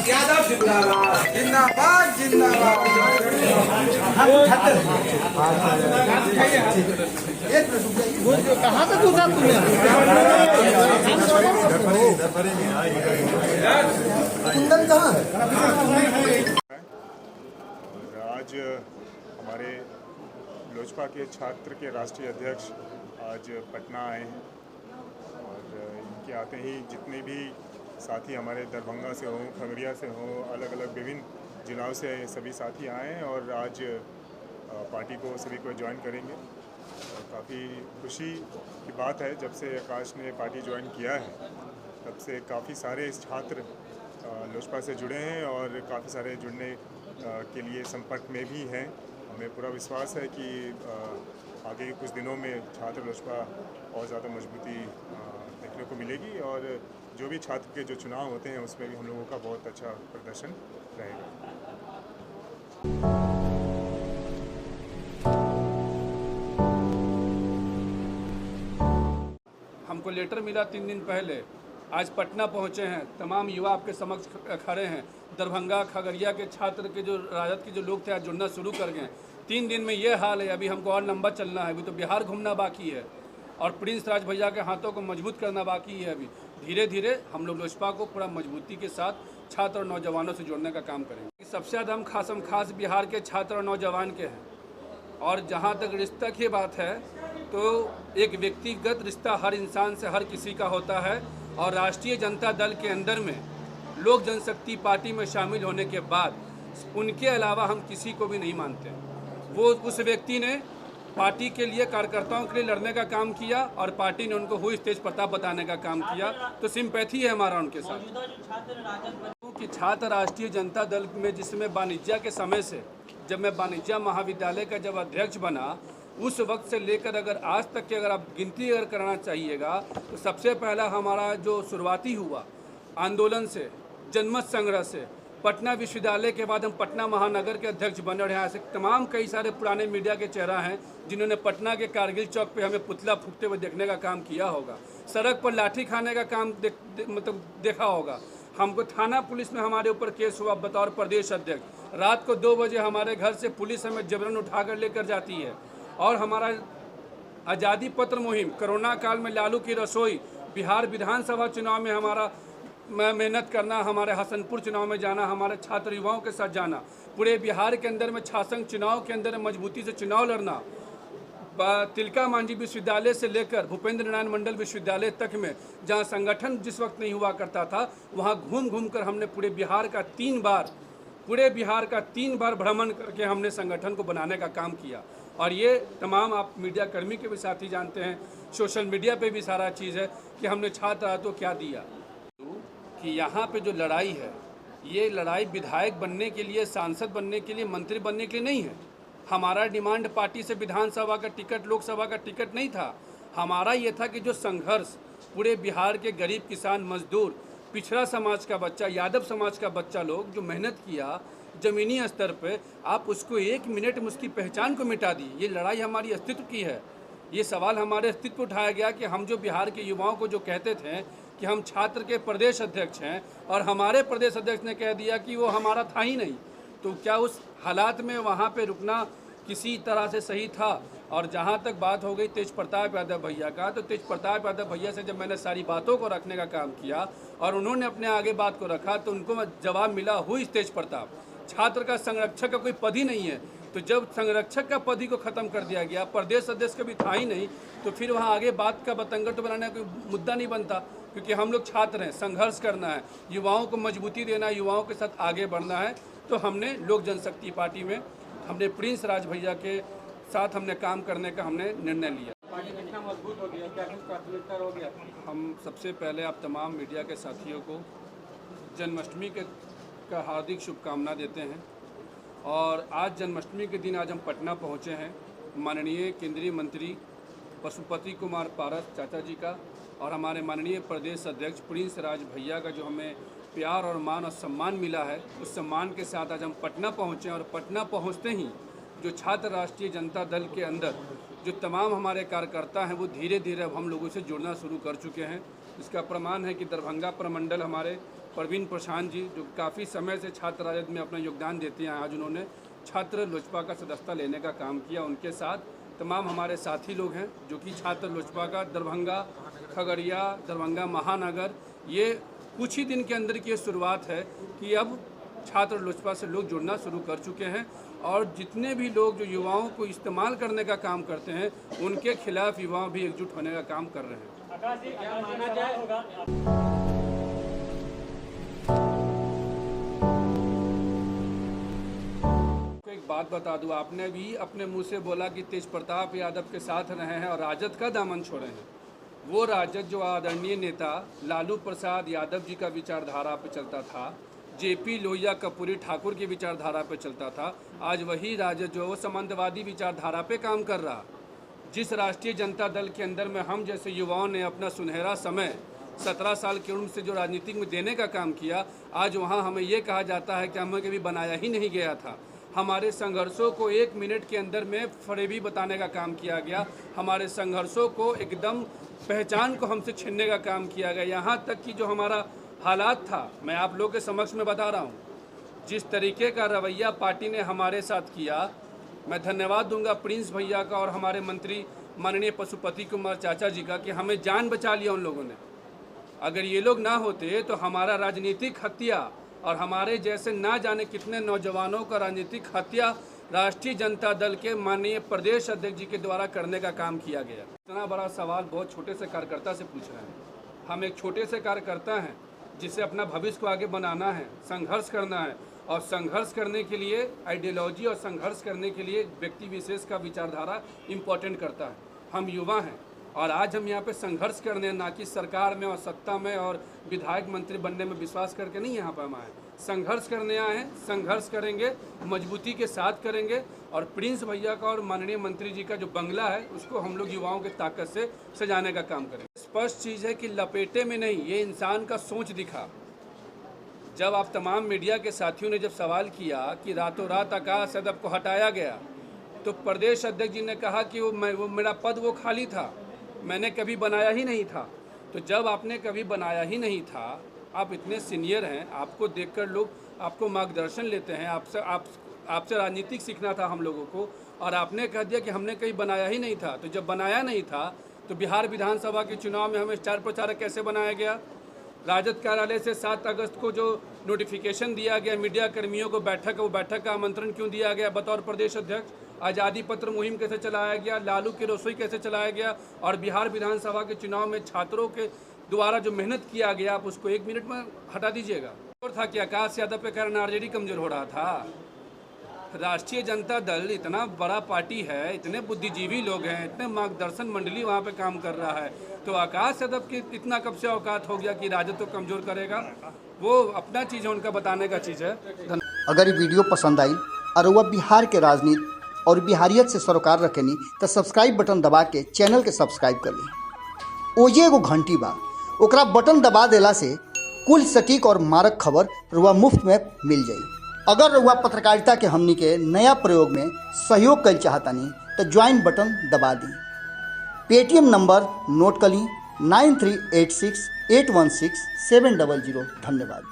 यादव जिंदाबाद जिंदाबाद जिंदाबाद। कहाँ से पूछा तुमने? कुंदन कहाँ है? आज हमारे लोजपा के छात्र के राष्ट्रीय अध्यक्ष आज पटना आए हैं और इनके आते ही जितने भी साथी हमारे दरभंगा से हों, खगड़िया से हों, अलग अलग विभिन्न जिलों से सभी साथी आए हैं और आज पार्टी को सभी को ज्वाइन करेंगे। काफ़ी खुशी की बात है, जब से आकाश ने पार्टी ज्वाइन किया है तब से काफ़ी सारे छात्र लोजपा से जुड़े हैं और काफ़ी सारे जुड़ने के लिए संपर्क में भी हैं। हमें पूरा विश्वास है कि आगे कुछ दिनों में छात्र लोजपा और ज़्यादा मजबूती देखने को मिलेगी और जो भी छात्र के जो चुनाव होते हैं उसमें भी हम लोगों का बहुत अच्छा प्रदर्शन रहेगा। हमको लेटर मिला 3 दिन पहले, आज पटना पहुंचे हैं, तमाम युवा आपके समक्ष खड़े हैं। दरभंगा खगड़िया के छात्र के जो राजद के जो लोग थे आज जुड़ना शुरू कर गए। 3 दिन में ये हाल है, अभी हमको और लंबा चलना है, अभी तो बिहार घूमना बाकी है और प्रिंस राज भैया के हाथों को मजबूत करना बाकी है। अभी धीरे धीरे हम लोग लोजपा को पूरा मजबूती के साथ छात्र और नौजवानों से जोड़ने का काम करेंगे। सबसे ज़्यादा हम खास बिहार के छात्र और नौजवान के हैं और जहाँ तक रिश्ता की बात है तो एक व्यक्तिगत रिश्ता हर इंसान से हर किसी का होता है और राष्ट्रीय जनता दल के अंदर में लोक जनशक्ति पार्टी में शामिल होने के बाद उनके अलावा हम किसी को भी नहीं मानते। वो उस व्यक्ति ने पार्टी के लिए कार्यकर्ताओं के लिए लड़ने का काम किया और पार्टी ने उनको हुई तेज प्रताप बताने का काम किया, तो सिंपैथी है हमारा उनके साथ। कि छात्र राष्ट्रीय जनता दल में जिसमें वाणिज्य के समय से जब मैं वाणिज्य महाविद्यालय का जब अध्यक्ष बना उस वक्त से लेकर अगर आज तक की अगर आप गिनती अगर करना चाहिएगा तो सबसे पहला हमारा जो शुरुआती हुआ आंदोलन से, जनमत संग्रह से, पटना विश्वविद्यालय के बाद हम पटना महानगर के अध्यक्ष बने और यहाँ से तमाम कई सारे पुराने मीडिया के चेहरा हैं जिन्होंने पटना के कारगिल चौक पे हमें पुतला फूकते हुए देखने का काम किया होगा, सड़क पर लाठी खाने का काम देखा होगा। हमको थाना पुलिस में हमारे ऊपर केस हुआ बतौर प्रदेश अध्यक्ष, रात को 2 बजे हमारे घर से पुलिस हमें जबरन उठाकर लेकर जाती है और हमारा आज़ादी पत्र मुहिम, कोरोना काल में लालू की रसोई, बिहार विधानसभा चुनाव में हमारा मेहनत करना, हमारे हसनपुर चुनाव में जाना, हमारे छात्र युवाओं के साथ जाना, पूरे बिहार के अंदर में छासंग चुनाव के अंदर मजबूती से चुनाव लड़ना, तिलका मांझी विश्वविद्यालय से लेकर भूपेंद्र नारायण मंडल विश्वविद्यालय तक में जहां संगठन जिस वक्त नहीं हुआ करता था वहां घूम कर हमने पूरे बिहार का 3 बार भ्रमण करके हमने संगठन को बनाने का काम किया। और ये तमाम आप मीडिया कर्मी के भी साथी जानते हैं, सोशल मीडिया पे भी सारा चीज़ है कि हमने छात्र तो क्या दिया कि यहाँ पे जो लड़ाई है ये लड़ाई विधायक बनने के लिए, सांसद बनने के लिए, मंत्री बनने के लिए नहीं है। हमारा डिमांड पार्टी से विधानसभा का टिकट, लोकसभा का टिकट नहीं था। हमारा ये था कि जो संघर्ष पूरे बिहार के गरीब किसान, मजदूर, पिछड़ा समाज का बच्चा, यादव समाज का बच्चा लोग जो मेहनत किया ज़मीनी स्तर पे, आप उसको 1 मिनट में उसकी पहचान को मिटा दी। ये लड़ाई हमारी अस्तित्व की है। ये सवाल हमारे अस्तित्व उठाया गया कि हम जो बिहार के युवाओं को जो कहते थे कि हम छात्र के प्रदेश अध्यक्ष हैं और हमारे प्रदेश अध्यक्ष ने कह दिया कि वो हमारा था ही नहीं, तो क्या उस हालात में वहाँ पे रुकना किसी तरह से सही था? और जहाँ तक बात हो गई तेज प्रताप यादव भैया का, तो तेज प्रताप यादव भैया से जब मैंने सारी बातों को रखने का काम किया और उन्होंने अपने आगे बात को रखा तो उनको जवाब मिला हुई तेज प्रताप। छात्र का संरक्षक का कोई पद ही नहीं है, तो जब संरक्षक का पद ही को ख़त्म कर दिया गया, प्रदेश अध्यक्ष का भी था ही नहीं, तो फिर वहाँ आगे बात का बतंगड़ तो बनाने का कोई मुद्दा नहीं बनता। क्योंकि हम लोग छात्र हैं, संघर्ष करना है, युवाओं को मजबूती देना है, युवाओं के साथ आगे बढ़ना है। तो हमने लोक जनशक्ति पार्टी में हमने प्रिंस राज भैया के साथ हमने काम करने का हमने निर्णय लिया। पार्टी कितना मजबूत हो गया, क्या कुछ प्राथमिकता हो गया? हम सबसे पहले आप तमाम मीडिया के साथियों को जन्माष्टमी का हार्दिक शुभकामना देते हैं और आज जन्माष्टमी के दिन आज हम पटना पहुंचे हैं माननीय केंद्रीय मंत्री पशुपति कुमार पारस चाचा जी का और हमारे माननीय प्रदेश अध्यक्ष प्रिंस राज भैया का जो हमें प्यार और मान और सम्मान मिला है, उस सम्मान के साथ आज हम पटना पहुँचे और पटना पहुँचते ही जो छात्र राष्ट्रीय जनता दल के अंदर जो तमाम हमारे कार्यकर्ता हैं वो धीरे धीरे अब हम लोगों से जुड़ना शुरू कर चुके हैं। इसका प्रमाण है कि दरभंगा प्रमंडल हमारे प्रवीण प्रशांत जी, जो काफ़ी समय से छात्र राजद में अपना योगदान देते हैं, आज उन्होंने छात्र लोजपा का सदस्यता लेने का काम किया। उनके साथ तमाम हमारे साथी लोग हैं जो कि छात्र लोजपा का दरभंगा, खगड़िया, दरभंगा महानगर, ये कुछ ही दिन के अंदर की शुरुआत है कि अब छात्र लोजपा से लोग जुड़ना शुरू कर चुके हैं और जितने भी लोग जो युवाओं को इस्तेमाल करने का काम करते हैं उनके खिलाफ युवा भी एकजुट होने का काम कर रहे हैं। आकाश जी, क्या माना जाए होगा? एक बात बता दूं, आपने भी अपने मुंह से बोला कि तेज प्रताप यादव के साथ रहे हैं और राजद का दामन छोड़े हैं। वो राजद जो आदरणीय नेता लालू प्रसाद यादव जी का विचारधारा पे चलता था, जेपी लोहिया कपूरी ठाकुर की विचारधारा पे चलता था, आज वही राजद जो वो सामंतवादी विचारधारा पे काम कर रहा। जिस राष्ट्रीय जनता दल के अंदर में हम जैसे युवाओं ने अपना सुनहरा समय 17 साल की उम्र से जो राजनीति में देने का काम किया, आज वहाँ हमें ये कहा जाता है कि हमें कभी बनाया ही नहीं गया था। हमारे संघर्षों को 1 मिनट के अंदर में फरेबी बताने का काम किया गया, हमारे संघर्षों को एकदम पहचान को हमसे छीनने का काम किया गया। यहाँ तक कि जो हमारा हालात था, मैं आप लोगों के समक्ष में बता रहा हूँ, जिस तरीके का रवैया पार्टी ने हमारे साथ किया, मैं धन्यवाद दूंगा प्रिंस भैया का और हमारे मंत्री माननीय पशुपति कुमार चाचा जी का कि हमें जान बचा लिया उन लोगों ने। अगर ये लोग ना होते तो हमारा राजनीतिक हत्या और हमारे जैसे ना जाने कितने नौजवानों का राजनीतिक हत्या राष्ट्रीय जनता दल के माननीय प्रदेश अध्यक्ष जी के द्वारा करने का काम किया गया। इतना बड़ा सवाल बहुत छोटे से कार्यकर्ता से पूछ रहे हैं। हम एक छोटे से कार्यकर्ता हैं जिसे अपना भविष्य को आगे बनाना है, संघर्ष करना है और संघर्ष करने के लिए आइडियोलॉजी और संघर्ष करने के लिए व्यक्ति विशेष का विचारधारा इम्पोर्टेंट करता है। हम युवा हैं और आज हम यहाँ पे संघर्ष करने, ना कि सरकार में और सत्ता में और विधायक मंत्री बनने में विश्वास करके नहीं यहाँ पर हम आए, संघर्ष करने आए हैं। संघर्ष करेंगे, मजबूती के साथ करेंगे और प्रिंस भैया का और माननीय मंत्री जी का जो बंगला है उसको हम लोग युवाओं की ताकत से सजाने का काम करेंगे। स्पष्ट चीज़ है कि लपेटे में नहीं, ये इंसान का सोच दिखा। जब आप तमाम मीडिया के साथियों ने जब सवाल किया कि रातों रात आकाश यादव को हटाया गया, तो प्रदेश अध्यक्ष जी ने कहा कि वो मेरा पद वो खाली था, मैंने कभी बनाया ही नहीं था। तो जब आपने कभी बनाया ही नहीं था, आप इतने सीनियर हैं, आपको देखकर लोग आपको मार्गदर्शन लेते हैं, आपसे राजनीतिक सीखना था हम लोगों को, और आपने कह दिया कि हमने कहीं बनाया ही नहीं था। तो जब बनाया नहीं था तो बिहार विधानसभा के चुनाव में हमें स्टार प्रचारक कैसे बनाया गया? राजद कार्यालय से 7 अगस्त को जो नोटिफिकेशन दिया गया मीडिया कर्मियों को वो बैठक का आमंत्रण क्यों दिया गया बतौर प्रदेश अध्यक्ष? आज़ादी पत्र मुहिम कैसे चलाया गया? लालू की रसोई कैसे चलाया गया? और बिहार विधानसभा के चुनाव में छात्रों के द्वारा जो मेहनत किया गया, आप उसको 1 मिनट में हटा दीजिएगा। और था कि आकाश यादव पे कारण आरजेडी कमजोर हो रहा था। राष्ट्रीय जनता दल इतना बड़ा पार्टी है, इतने बुद्धिजीवी लोग हैं, इतने मार्गदर्शन मंडली वहाँ पे काम कर रहा है, तो आकाश यादव की इतना कब से औकात हो गया कि राजद तो कमजोर करेगा? वो अपना चीज़ है, उनका बताने का चीज़ है। अगर ये वीडियो पसंद आई और वह बिहार के राजनीति और बिहारियत से सरोकार रखेनी तो सब्सक्राइब बटन दबा के चैनल के सब्सक्राइब कर ली। ओजे एगो घंटी बा, ओकरा बटन दबा देला से कुल सटीक और मारक खबर रुआ मुफ्त में मिल जाई। अगर रुआ पत्रकारिता के हमनी के नया प्रयोग में सहयोग कर चाहतानी तो ज्वाइन बटन दबा दी। पेटीएम नंबर नोट कर ली 9386816700। धन्यवाद।